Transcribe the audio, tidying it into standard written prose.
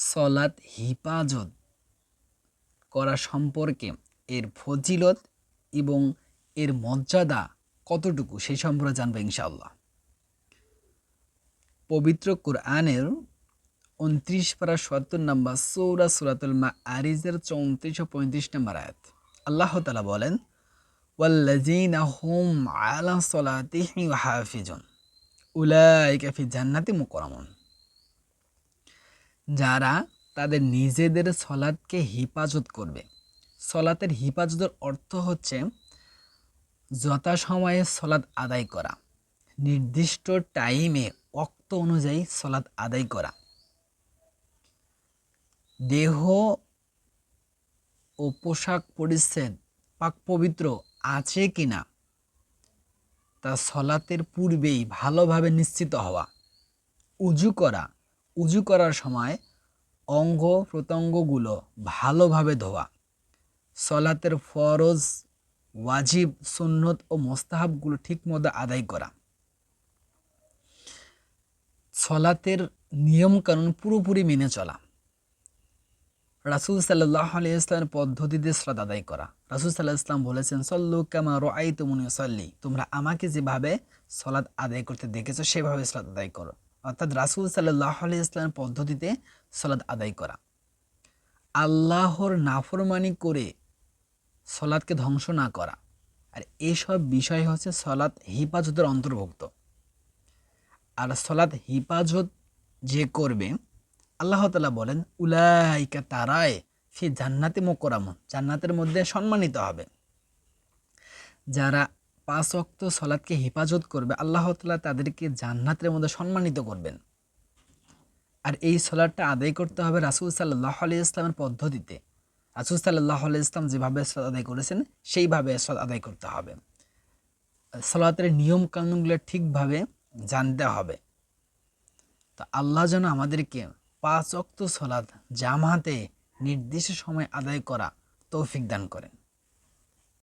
সলাৎ হিফাজত করা সম্পর্কে এর ফজিলত এবং এর মর্যাদা কতটুকু সেই সম্পর্কে জানবো ইনশাআল্লাহ। পবিত্র কোরআনের ২৯ পারা ৭০ নম্বর সূরাতুল মাআরিজের ৩৪ ও ৩৫ নম্বর আয়াত আল্লাহ তাআলা বলেন, ওয়াল্লাযীনা হুম আলা সলাতিহিম হাফিজুন উলাইকা ফি জান্নাতিন মুকাররামুন। যারা তাদের নিজেদের সলাৎকে হিফাজত করবে। সলাতের হিফাজতের অর্থ হচ্ছে যথাসময়ে সলাৎ আদায় করা, নির্দিষ্ট টাইমে ওয়াক্ত অনুযায়ী সলাৎ আদায় করা, দেহ ও পোশাক পরিচ্ছদ পাক পবিত্র আছে কিনা তা সলাতের পূর্বেই ভালোভাবে নিশ্চিত হওয়া, উজু করার সময় অঙ্গ প্রত্যঙ্গগুলো ভালোভাবে ধোয়া, সলাতের ফরজ, ওয়াজিব, সুন্নত ও মোস্তাহাবগুলো ঠিকমতো আদায় করা, সলাতের নিয়মকানুন পুরোপুরি মেনে চলা, রাসূল সাল্লাল্লাহু আলাইহি ওয়াসাল্লামের পদ্ধতিতে সালাত আদায় করা। রাসূল সাল্লাল্লাহু আলাইহি ওয়াসাল্লাম বলেছেন, সল্লু কামা রাআইতুমুনি উসাল্লি, তোমরা আমাকে যেভাবে সালাত আদায় করতে দেখেছো সেভাবে সালাত আদায় করো। অর্থাৎ রাসূল সাল্লাল্লাহু আলাইহি ওয়াসাল্লামের পদ্ধতিতে সালাত আদায় করা। আল্লাহর নাফরমানি করে সালাতকে ধ্বংস না করা। আর এইসব বিষয় হচ্ছে সালাত হিফাজতের অন্তর্ভুক্ত। আর সালাত হিফাজত যে করবে, আল্লাহ তাআলা বলেন, উলাইকা তারায় ফি জান্নাতি মুকাররামুন, জান্নাতের মধ্যে সম্মানিত হবে। যারা ৫ ওয়াক্ত সালাতকে হিফাজত করবে আল্লাহ তাআলা তাদেরকে জান্নাতের মধ্যে সম্মানিত করবেন। আর এই সালাতটা আদায় করতে হবে রাসূল সাল্লাল্লাহু আলাইহি ওয়াসাল্লামের পদ্ধতিতে। রাসূল সাল্লাল্লাহু আলাইহি ওয়াসাল্লাম যেভাবে সালাত আদায় করেছেন সেইভাবে সালাত আদায় করতে হবে। সালাতের নিয়ম কানুনগুলো ঠিকভাবে জানতে হবে। তো আল্লাহ যেন আমাদেরকে ৫ ওয়াক্ত সালাত জামাতে নির্দিষ্ট সময় আদায় করা তৌফিক দান করেন।